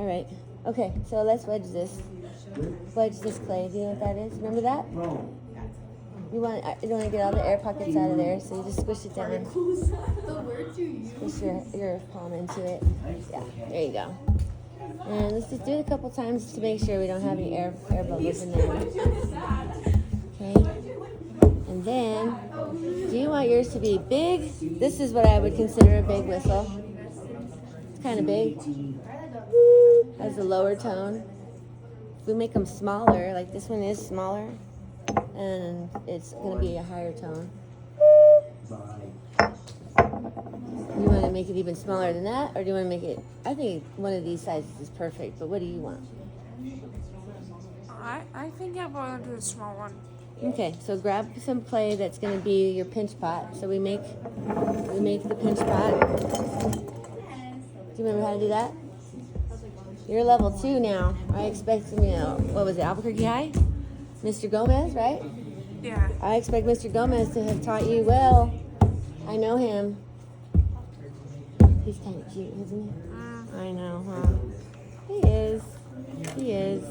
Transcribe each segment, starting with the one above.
All right. Okay, so let's wedge this. Wedge this clay. Do you know what that is? Remember that? You want to get all the air pockets out of there, so you just squish it down. Squish your palm into it. Yeah, there you go. And let's just do it a couple times to make sure we don't have any air bubbles in there. Okay. And then, do you want yours to be big? This is what I would consider a big whistle. It's kind of big. Has a lower tone. If we make them smaller, like this one is smaller, and it's going to be a higher tone. You want to make it even smaller than that, or do you want to make it? I think one of these sizes is perfect, but what do you want? I think I want to do a small one. Okay, so grab some clay that's going to be your pinch pot. So we make the pinch pot. Do you remember how to do that? You're level 2 now. I expect, what was it, Albuquerque High? Mr. Gomez, right? Yeah. I expect Mr. Gomez to have taught you well. I know him. He's kind of cute, isn't he? I know, huh? He is. He is.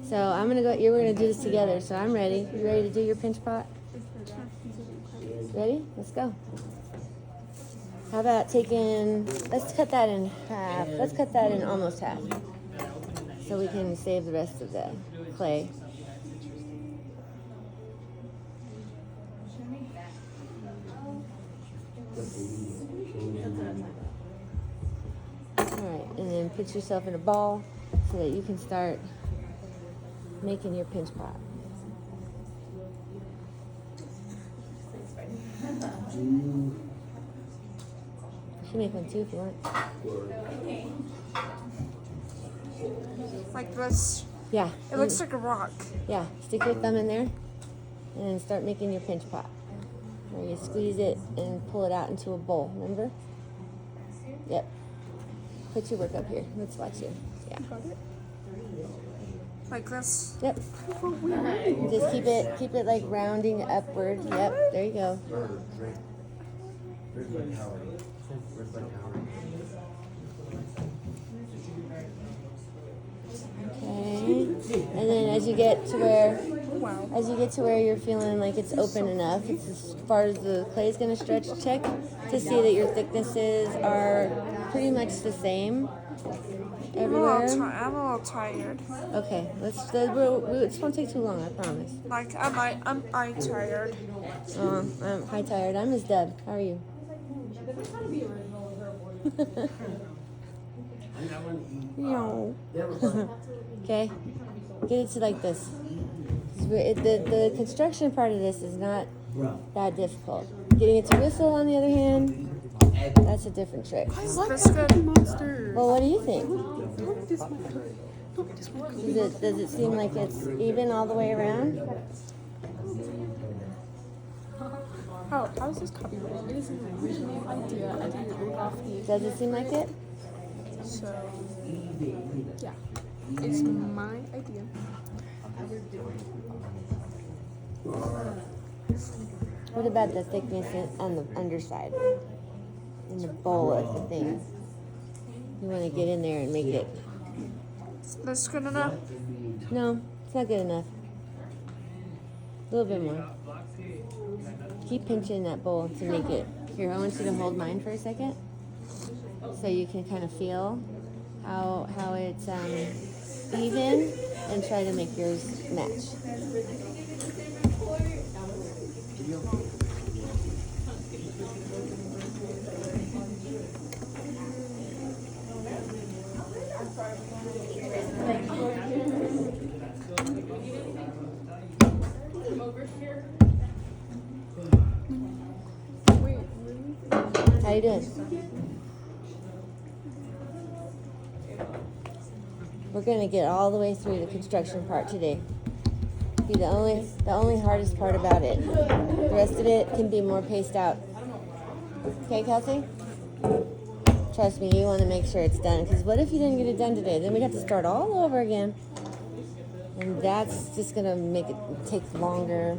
So we're gonna do this together. So I'm ready. You ready to do your pinch pot? Ready? Let's go. How about let's cut that in half. Let's cut that in almost half. So we can save the rest of the clay. Alright, and then put yourself in a ball so that you can start making your pinch pot. You should make one too if you want. Like this. Yeah. It looks like a rock. Yeah, stick your thumb in there and start making your pinch pot. Where you squeeze it and pull it out into a bowl, remember? Yep. Put your work up here. Let's watch you. Yeah. Like this. Yep. Just keep it like rounding upward. Yep, there you go. Okay. And then as you get to where you're feeling like it's open enough, it's as far as the clay is going to stretch, check to see that your thicknesses are pretty much the same everywhere. I'm a little tired. Okay, it won't take too long, I promise. Like I'm tired. I'm hi tired. I'm Miss Deb. How are you? No. Okay, get it to like this. The construction part of this is not that difficult. Getting it to whistle, on the other hand, that's a different trick. Is this good? Monster. Well, what do you think? Don't diss my car. Don't diss my car. Does it seem like it's even all the way around? How is this copyrighted? It is my original idea. I didn't rip off the. Does it seem like it? So, yeah. It's my idea. What about the thickness on the underside? In the bowl of the thing. You want to get in there and make it. Is this good enough? No, it's not good enough. A little bit more. Keep pinching that bowl to make it. Here, I want you to hold mine for a second. So you can kind of feel how it's even, and try to make yours match. Wait, really? How you doing? We're gonna get all the way through the construction part today. Be the only hardest part about it. The rest of it can be more paced out. Okay, Kelsey? Trust me, you want to make sure it's done. Because what if you didn't get it done today? Then we'd have to start all over again. And that's just gonna make it take longer.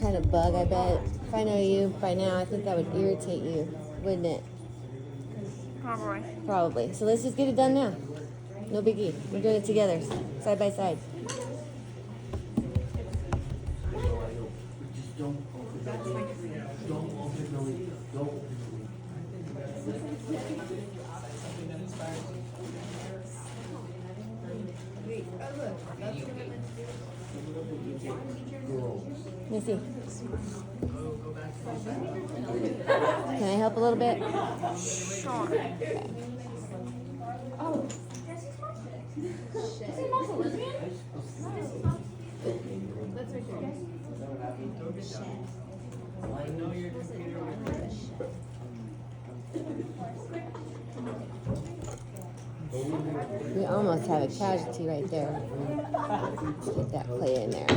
Kind of bug, I bet. If I know you by now, I think that would irritate you, wouldn't it? Probably. Probably. So let's just get it done now. No biggie. We're doing it together, side by side. Let me see. Can I help a little bit? Sure. We almost have a casualty right there. Let's get that play in there.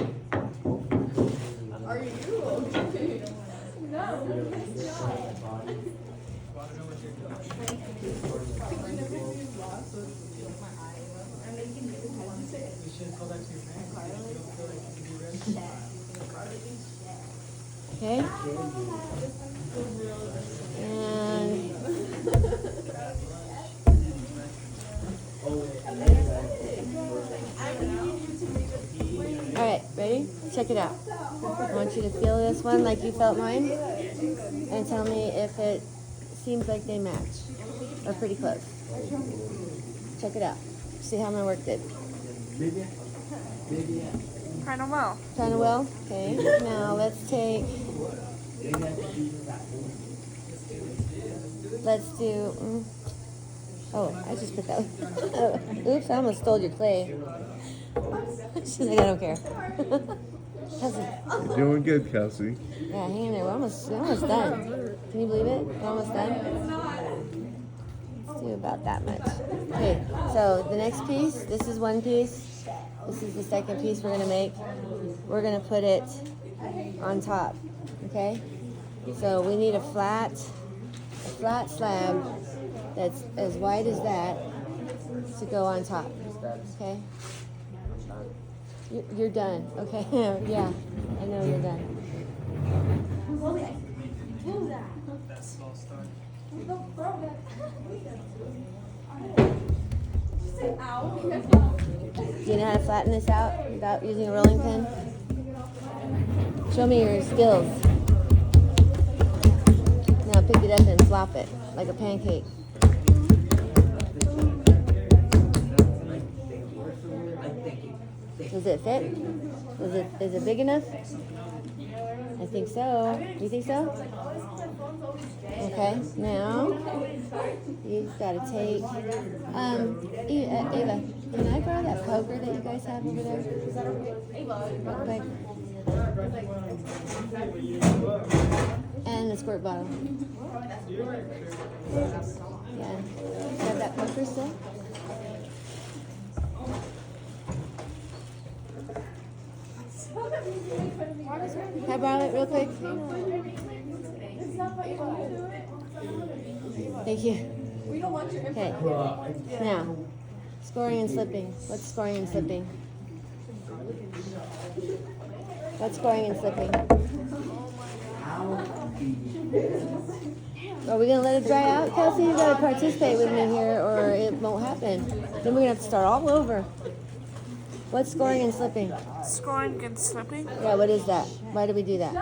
Okay. And all right, ready? Check it out. I want you to feel this one like you felt mine, and tell me if it seems like they match or pretty close. Check it out. See how my work did. Kind of well. Kind of well. Okay. Now let's do. Oh, I just put that. Oops! I almost stole your clay. She's like, I don't care. You're doing good, Kelsey. Yeah, hang in there. We're almost done. Can you believe it? We're almost done. Let's do about that much. Okay, so the next piece, this is one piece. This is the second piece we're gonna make. We're gonna put it on top, okay? So we need a flat slab that's as wide as that to go on top, okay? You're done, okay? Yeah, I know you're done. Do you know how to flatten this out without using a rolling pin? Show me your skills. Now pick it up and flop it like a pancake. Does it fit? Is it big enough? I think so. You think so? Okay, now you've got to take Ava, can I borrow that poker that you guys have over there? Real quick. And the squirt bottle. Yeah. You have that poker still? Can I borrow it real quick? Thank you. Okay. Now, scoring and slipping. What's scoring and slipping? What's scoring and slipping? Are we going to let it dry out, Kelsey? You got to participate with me here or it won't happen. Then we're going to have to start all over. What's scoring and slipping? Scoring and slipping? Yeah, what is that? Why do we do that?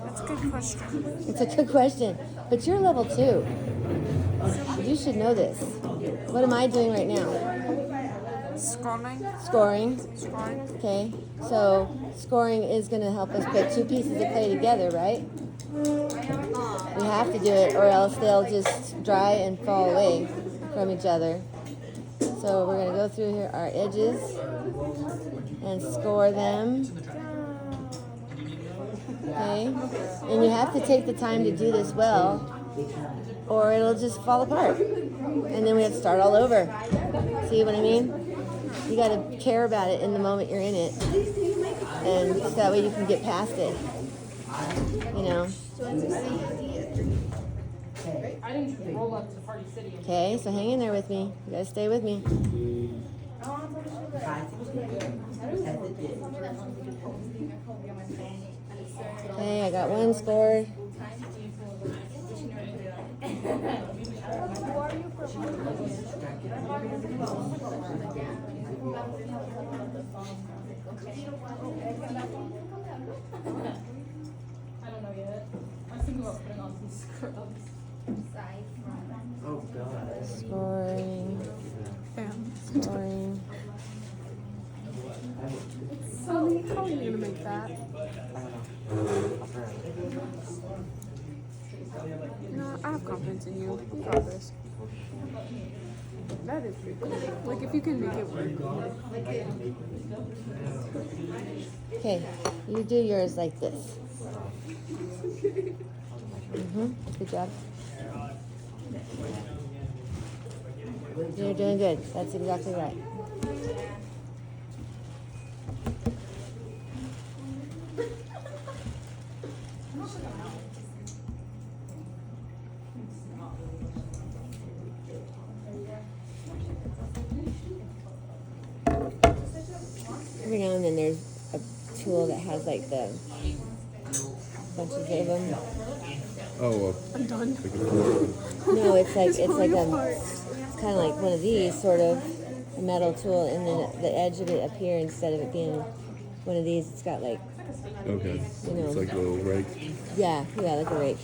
That's a good question. It's a good question. But you're level 2. You should know this. What am I doing right now? Scoring. Scoring. Scoring. Okay. So scoring is going to help us put two pieces of clay together, right? We have to do it or else they'll just dry and fall away from each other. So we're going to go through here our edges and score them. Okay? And you have to take the time to do this well or it'll just fall apart. And then we have to start all over. See what I mean? You got to care about it in the moment you're in it. And so that way you can get past it. You know? Okay, so hang in there with me. You gotta stay with me. Okay, I got one scored. Oh God. Scoring. Bam. Scoring. Sully, how are you gonna make that? No, I have confidence in you. You got this. That is pretty cool. Like, if you can make it work. Okay, you do yours like this. Good job. You're doing good. That's exactly right. Every now and then there's a tool that has like the bunches of them. Oh, I'm done. No, it's like falling it's apart. kind of like one of these sort of a metal tool, and then the edge of it up here, instead of it being one of these, it's got like okay. You know. It's like a little rake. yeah, like a rake.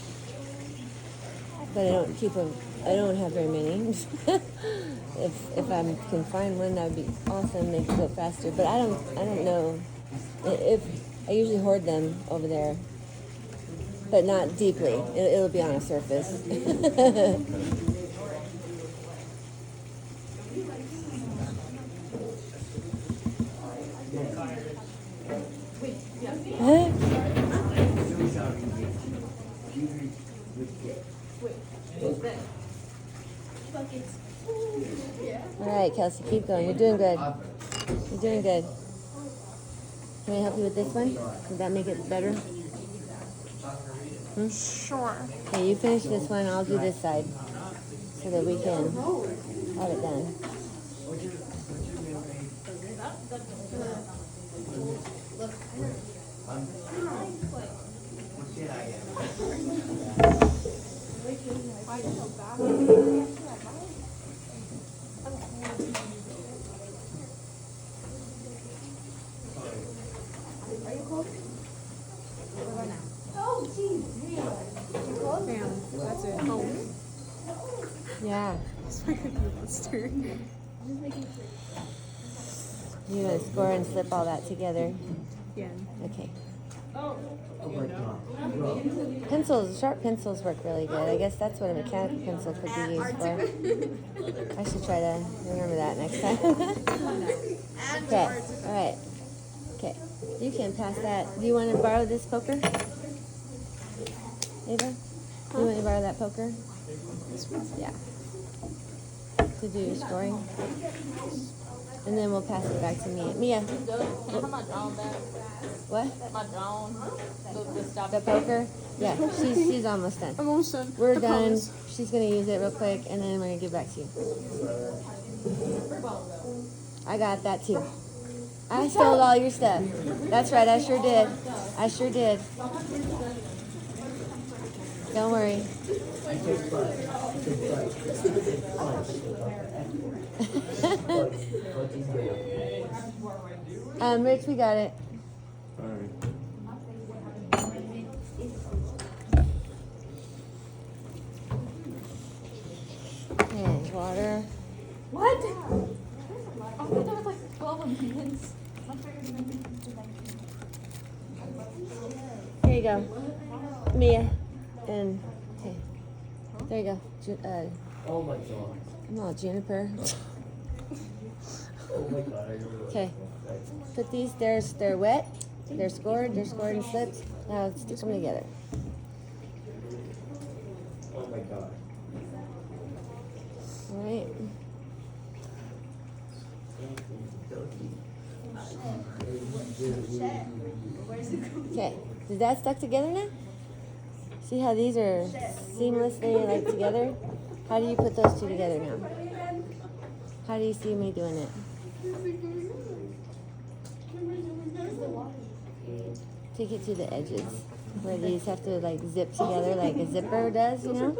But I don't have very many. if I can find one, that would be awesome. Make it go faster. But I don't know. If I usually hoard them over there, but not deeply. It'll be on a surface. Huh? All right, Kelsey, keep going. You're doing good. You're doing good. Can I help you with this one? Does that make it better? Sure. Okay, you finish this one. I'll do this side so that we can have it done. Bam. That's it. Oh. Yeah. It's like a monster. You're gonna score and slip all that together. Yeah. Okay. Oh my God. Pencils, sharp pencils work really good. I guess that's what a mechanical pencil could be used for. I should try to remember that next time. Okay, all right. Okay, you can pass that. Do you want to borrow this poker? Ava? Do you want to borrow that poker? Yeah. To do your scoring. And then we'll pass it back to Mia. Mia, what? The poker? Yeah, she's almost done. I'm almost done. We're I done. promise. She's gonna use it real quick, and then we're gonna give back to you. I got that too. I stole all your stuff. That's right, I sure did. I sure did. Don't worry. Rich, we got it. All right. And water. What? I thought there was like 12 opinions. Here you go. Mia. And, okay. There you go. Oh my God. Come on, Juniper. Oh my God. I don't know. Okay. Put these, they're wet. They're scored and slipped. Now stick them together. Oh my God. All right. Okay. Is that stuck together now? See how these are seamlessly like together? How do you put those two together now? How do you see me doing it? Take it to the edges where these have to like zip together like a zipper does, you know?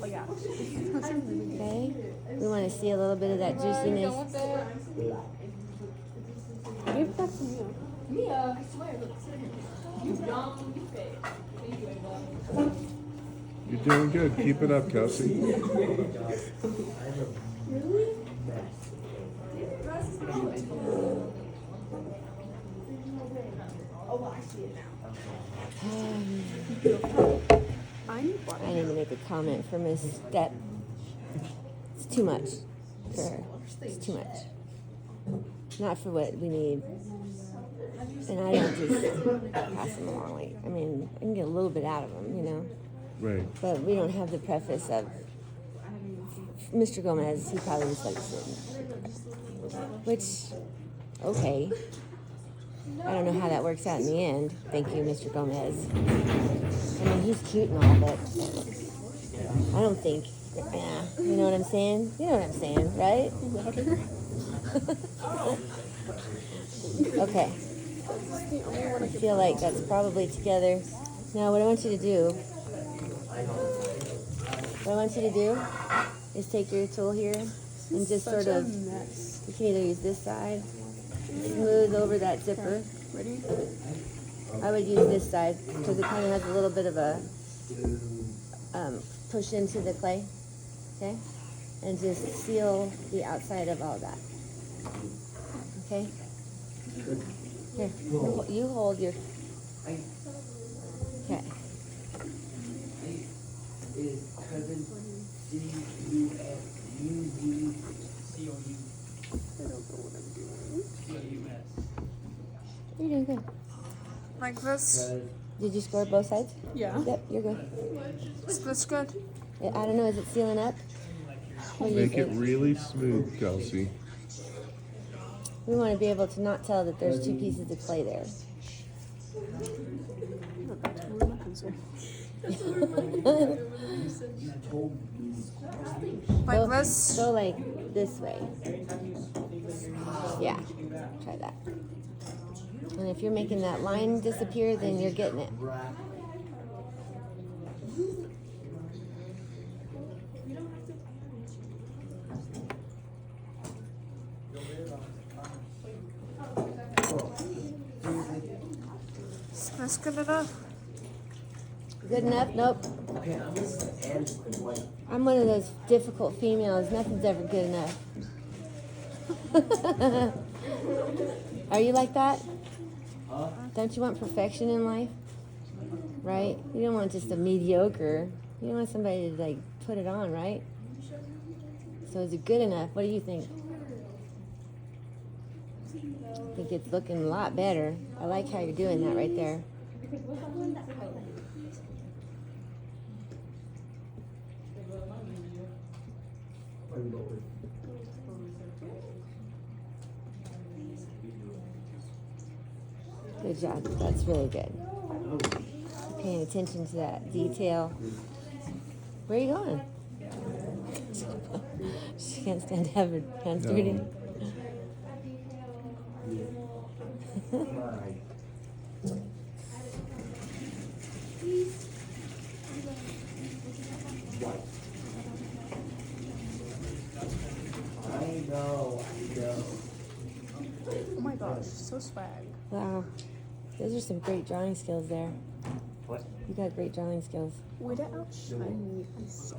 Oh yeah. Those are really good. Okay. We want to see a little bit of that juiciness. Give that to Mia. Mia, I swear, look, sit here. You dumb, you fake. Thank you, Ava. You're doing good. Keep it up, Kelsey. I need water. I need to make a comment for Miss Step. It's too much for her. It's too much. Not for what we need. And I don't just pass them along. Like, I mean, I can get a little bit out of them, you know. Right. But we don't have the preface of Mr. Gomez. He probably just likes it. Which, okay. I don't know how that works out in the end. Thank you, Mr. Gomez. I mean, he's cute and all, but I don't think. You know what I'm saying? You know what I'm saying, right? Okay. I feel like that's probably together. Now, what I want you to do is take your tool here and just sort of, you can either use this side, smooth over that zipper. Ready? I would use this side because it kind of has a little bit of a push into the clay, okay? And just seal the outside of all that, okay? Here, you hold your, okay. Is cousin C-U-S-U-D-C-O-U. I don't know what I'm doing. C-O-U-S. You're doing good. Like this? Did you score both sides? Yeah. Yep, you're good. Is this good? I don't know, is it sealing up? What do you Make it think? really smooth, Kelsey. We want to be able to not tell that there's two pieces of clay there. I'm about to ruin my pencil. Like this? Go like this way. Yeah, try that. And if you're making that line disappear, then you're getting it. Is this good enough? Good enough? Nope. Okay, I'm just add white. I'm one of those difficult females. Nothing's ever good enough. Are you like that? Don't you want perfection in life? Right? You don't want just a mediocre. You don't want somebody to like put it on, right? So is it good enough? What do you think? I think it's looking a lot better. I like how you're doing that right there. Good job. That's really good. Paying attention to that detail. Where are you going? She can't stand to have her hands dirty. I know. Oh my gosh, so swag. Wow. Those are some great drawing skills there. What? You got great drawing skills. Way to outshine me. I'm so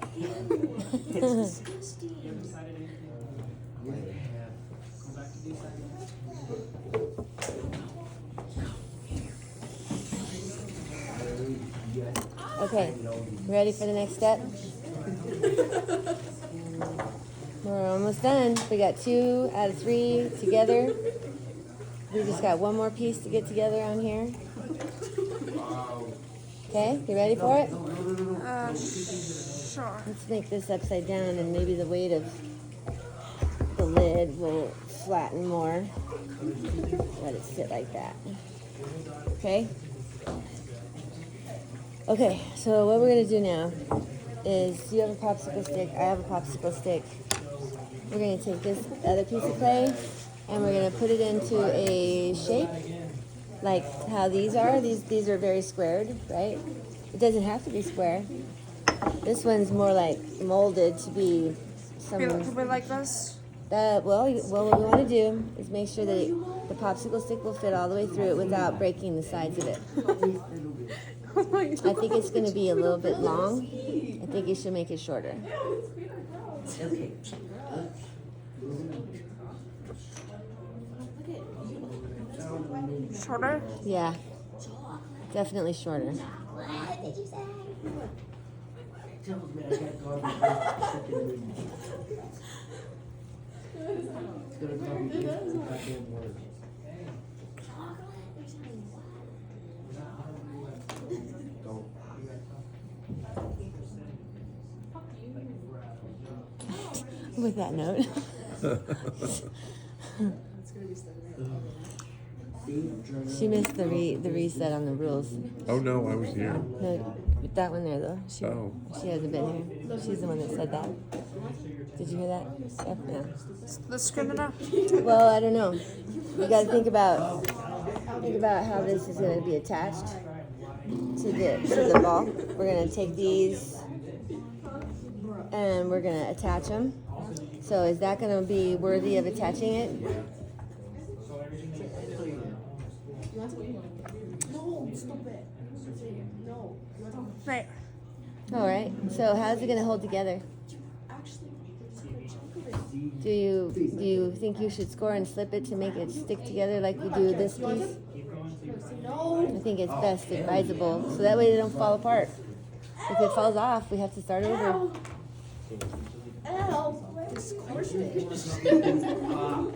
Okay, ready for the next step? We're almost done. We got 2 out of 3 together. We just got one more piece to get together on here. Okay, you ready for it? Sure. Let's make this upside down and maybe the weight of the lid will flatten more. Let it sit like that. Okay? Okay, so what we're gonna do now is you have a popsicle stick, I have a popsicle stick. We're gonna take this other piece of clay and we're gonna put it into a shape like how these are. These are very squared, right? It doesn't have to be square. This one's more like molded to be some. Can we like this? Well, what we want to do is make sure that the popsicle stick will fit all the way through it without breaking the sides of it. Oh my I think it's going to be a little bit long. I think you should make it shorter. Okay. Shorter? Yeah, definitely shorter. Tells me I got garbage. It's gonna call me goddamn word. Don't. With that note. She missed the reset on the rules. Oh no, I was here. No, that one there though. She hasn't been here. She's the one that said that. Did you hear that? Yeah. Is this good enough? Well, I don't know. You got to think about how this is going to be attached to the ball. We're going to take these and we're going to attach them. So is that going to be worthy of attaching it? Right. All right. So how's it going to hold together? Do you think you should score and slip it to make it stick together like you do this piece? I think it's best advisable, so that way they don't fall apart. If it falls off, we have to start over.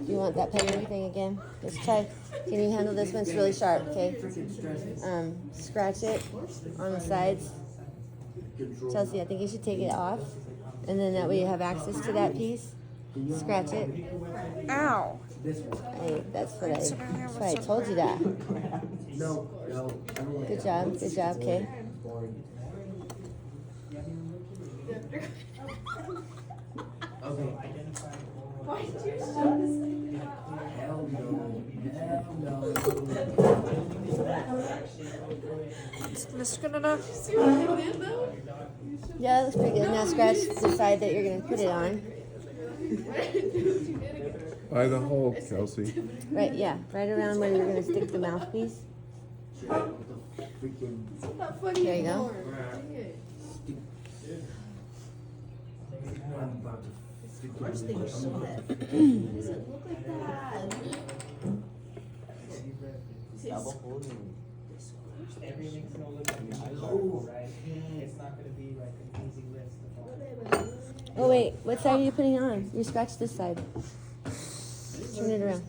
You want that penny thing again? Let's try. Can you handle this one? It's really sharp, okay? Scratch it on the sides. Chelsea, I think you should take it off, and then that way you have access to that piece. Scratch it. Ow. That's what I told you that. No, I don't like Good that. job, okay. Boring. Okay. Why did you show this? Hell no. Hell no. Is this good enough? Yeah, that looks pretty good. Now scratch the side that you're going to put it on. By the hole, Kelsey. Right, yeah, right around where you're going to stick the mouthpiece. Freaking. There you go. I'm about to freaking. Everything's gonna look like right? It's not gonna be like an easy list to follow. Oh, wait, what side are you putting it on? You scratch this side. Turn it around.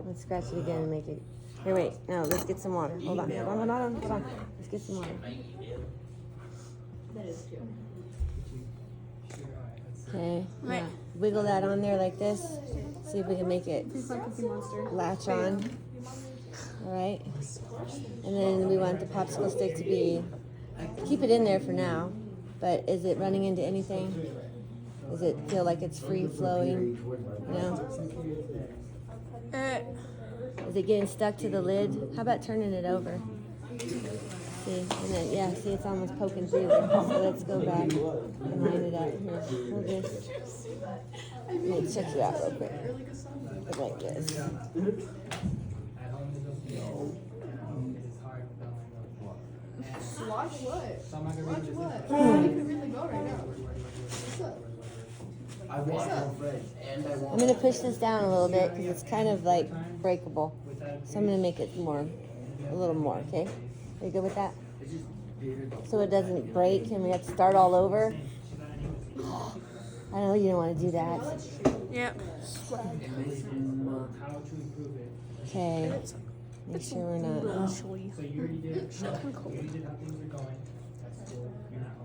Let's scratch it again and make it. Here, wait. No, let's get some water. Hold on. Hold on. Let's get some water. Okay. Right. Now, wiggle that on there like this. See if we can make it He's like Cookie Monster. latch on. All right. And then we want the popsicle stick to be. Keep it in there for now. But is it running into anything? Does it feel like it's free flowing? No. Is it getting stuck to the lid? How about turning it over? See, and then see, it's almost poking through there. So let's go back and line it up here. Hold this. Let me check you out real quick. Like this. At home, it's hard to Watch what? So I'm not gonna Watch read what? this. You can really go right now. What's up? I want my friends and I want. I'm gonna push this down a little bit because it's kind of like breakable. So I'm gonna make it a little more. Okay? Are you good with that? So it doesn't break and we have to start all over. I know you don't want to do that. Yep. How to improve it. Okay. Make sure we're not. So you already did how things are going. That's cool. You're not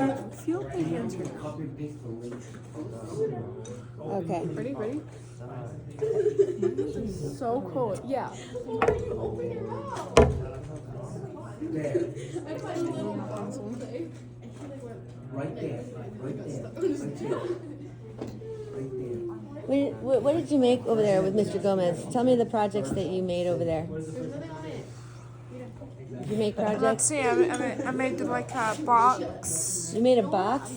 on. I feel like my hands are Copy and paste the link. Okay. ready. So cold. Yeah. There. Right there. Right there. Right there. What did you make over there with Mr. Gomez? Tell me the projects that you made over there. You make Let's projects? see. I made like a box. You made a box?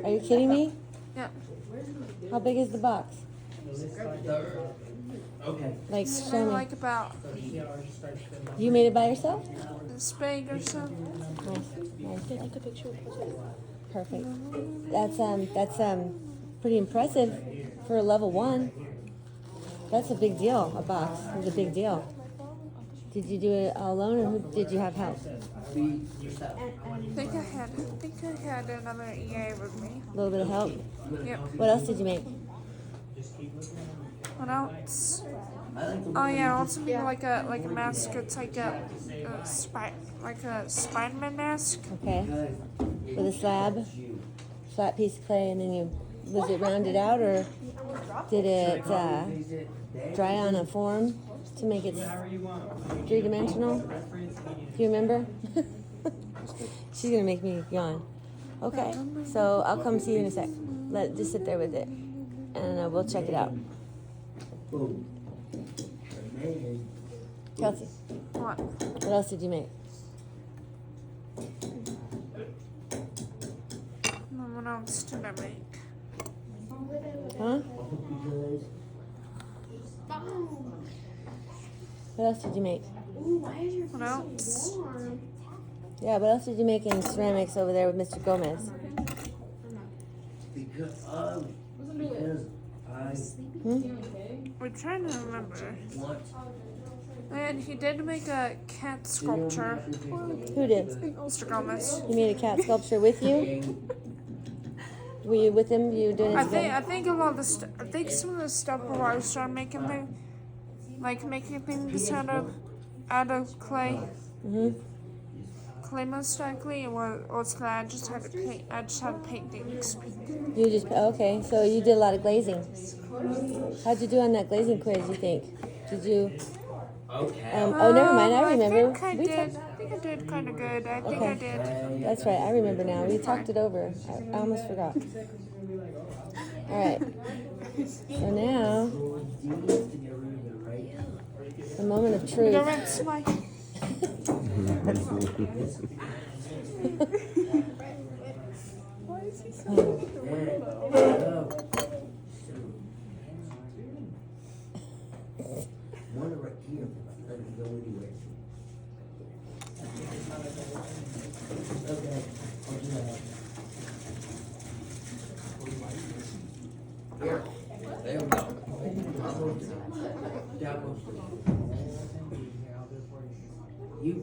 Are you kidding me? Yeah. How big is the box? Okay. Like, show me. Like about You made it by yourself? this big or so. Nice. Take a picture of it. Perfect. That's pretty impressive for a level 1. That's a big deal. A box is a big deal. Did you do it all alone, or who, did you have help? I think I had another EA with me. A little bit of help. Yep. What else did you make? What else? Oh yeah, I also made like a mask. It's like a Spider-Man mask. Okay. With a flat piece of clay, and then was it rounded out, or did it dry on a form to make it 3-dimensional? Do you remember? She's gonna make me yawn. Okay, so I'll come see you in a sec. Just sit there with it, and we'll check it out. Kelsey, What? what else did you make? What else did I make? Huh? What else did you make? What else? Yeah, what else did you make in ceramics over there with Mr. Gomez? Because I We're trying to remember. want. And he did make a cat sculpture. Who did? Mr. Gomez. He made a cat sculpture with you? Were you with him? You were doing it together? I think a lot of the I think some of the stuff where I started making them, like making things out of clay. Clay most likely, was that I just had to paint. I just had to paint things pink. You just, okay, so you did a lot of glazing. How'd you do on that glazing quiz, you think? Did you, Okay. oh, never mind, I remember. I think I We did. talked- I think I did kind of good. I think I did. That's right, I remember now. We talked it over. I almost forgot. All right. So now, the moment of The truth. red slide. One right here, let it go anywhere. Okay, I'll do that. Here, there we go. Down. You.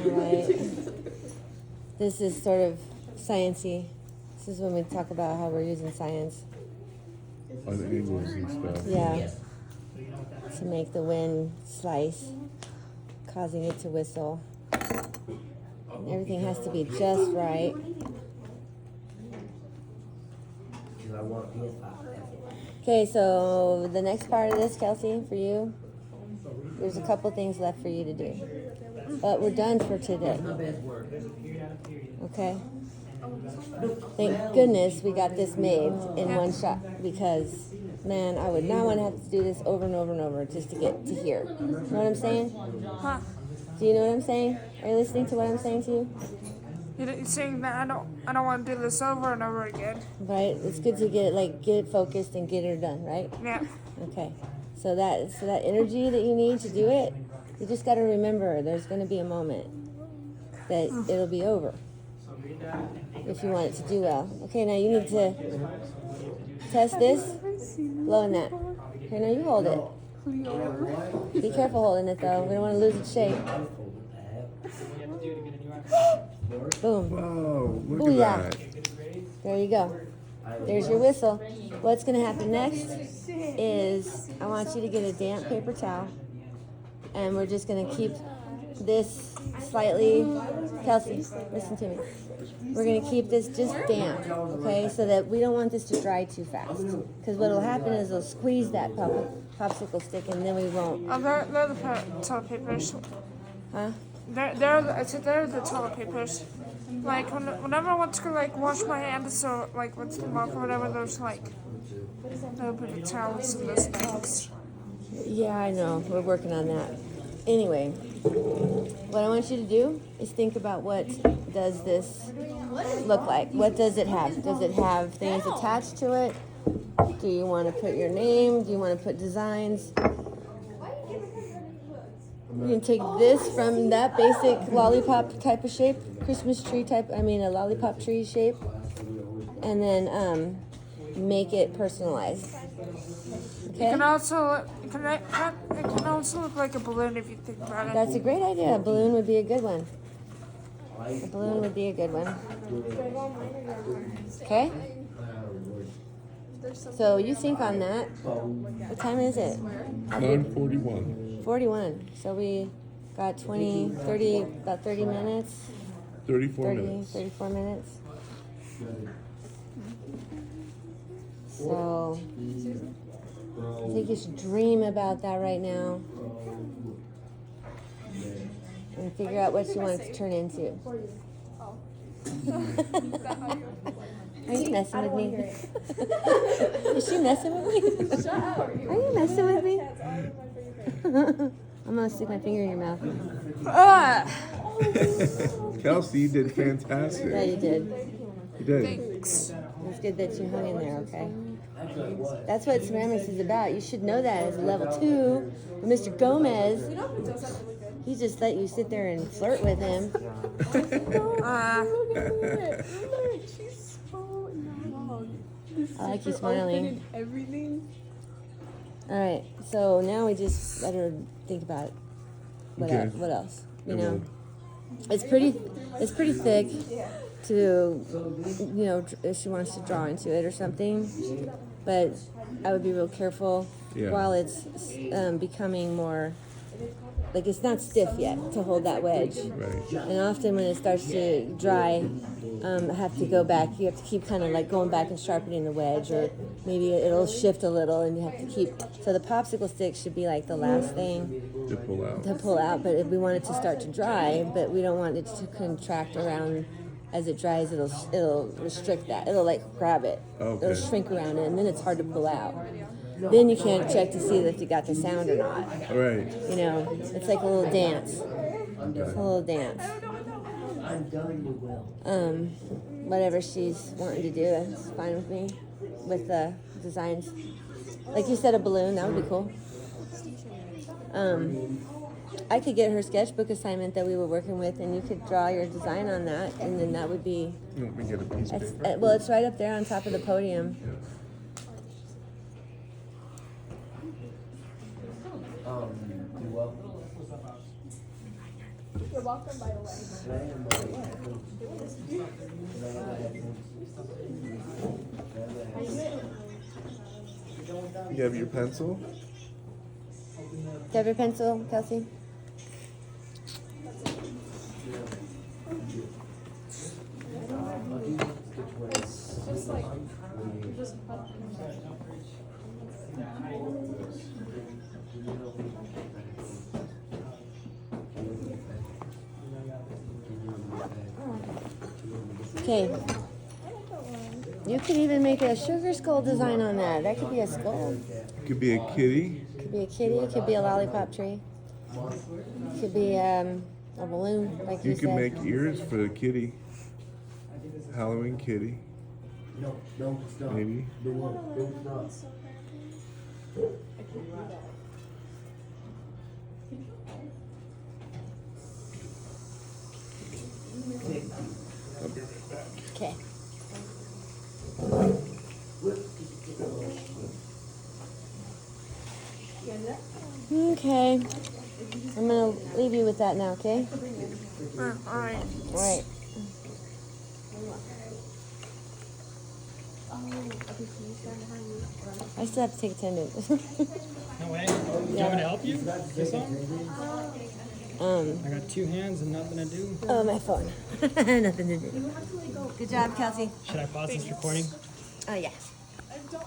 Alright. This is sort of sciencey. This is when we talk about how we're using science. On the angles and stuff. Yeah. To make the wind slice, causing it to whistle. And everything has to be just right. Cause I want PS5. Okay, so the next part of this, Kelsey, for you, there's a couple things left for you to do. But we're done for today. My best work. Okay? Thank goodness we got this made in one shot, because, man, I would not want to have to do this over and over and over just to get to here. You know what I'm saying? Huh? Do you know what I'm saying? Are you listening to what I'm saying to you? You're saying that I don't want to do this over and over again. Right? It's good to get it focused and get it done, right? Yeah. Okay. So that energy that you need to do it, you just got to remember there's going to be a moment that it'll be over if you want it to do well. Okay, now you need to test this. Blow in that. Okay, now you hold it. Be careful holding it though. We don't want to lose its shape. Boom. Whoa, look Booyah. at that. There you go. There's your whistle. What's going to happen next is I want you to get a damp paper towel, and we're just going to keep this slightly, Kelsey, listen to me. We're going to keep this just damp, okay, so that we don't want this to dry too fast. Because what will happen is it'll squeeze that popsicle stick, and then we won't. They're the toilet papers. Huh? They're the toilet papers. Like whenever I want to like wash my hands or like rinse them off or whatever, there's like little paper towels and those things. Yeah, I know. We're working on that. Anyway, what I want you to do is think about what does this look like? What does it have? Does it have things attached to it? Do you want to put your name? Do you want to put designs? You can take this from that basic lollipop type of shape, Christmas tree type, a lollipop tree shape, and then make it personalized. It Okay? can also it can also look like a balloon if you think about it. That's a great idea. A balloon would be a good one. A balloon would be a good one. Okay? So you think on that. What time is it? 9:41. 41. So we got 30 minutes. 34 minutes. 34 minutes. So I think you should dream about that right now and figure out what you want it to turn into. Are you messing with me? Is she messing with me? Are you messing with me? I'm gonna stick my finger in your mouth. Ah, Kelsey, you did fantastic. Yeah, you did. You did. thanks. It's good that you hung in there, okay? That's what ceramics is about. You should know that as a level 2. But Mr. Gomez, he just let you sit there and flirt with him. She's so young. I like you smiling. And everything. All right, so now we just let her think about what Okay. else. What else? You And know, it's pretty thick to, if she wants to draw into it or something. But I would be real careful Yeah. while it's becoming more. Like it's not stiff yet to hold that wedge. Right. And often when it starts to dry, I have to go back. You have to keep kind of like going back and sharpening the wedge, or maybe it'll shift a little, and you have to keep. So the popsicle stick should be like the last thing To pull out. to pull out. But if we want it to start to dry, but we don't want it to contract around as it dries, it'll restrict that. It'll like grab it. Okay. It'll shrink around it, and then it's hard to pull out. Then you can't check to see if you got the sound or not. All right. You know, it's like a little dance. It's a little dance. Whatever she's wanting to do, it's fine with me. With the designs, like you said, a balloon, that would be cool. I could get her sketchbook assignment that we were working with, and you could draw your design on that, and then that would be. You want me to get a piece of paper? Well, it's right up there on top of the podium. Do well. You're welcome, by the way. You have your pencil? Do you have your pencil, Kelsey? It's just like, just Okay. You could even make a sugar skull design on that. That could be a skull. Could be a kitty. Could be a kitty. It could be a lollipop tree. It could be a balloon, like you You can said. make ears for the kitty. Halloween kitty. No, don't stop. Maybe. Don't stop. Okay. Okay. I'm gonna leave you with that now, okay? All right. All right. I still have to take attendance. No way. Do you want me to help you? This one? I got 2 hands and nothing to do. Oh, my phone. Nothing to do. Good job, Kelsey. Should I pause this recording? Oh, yeah.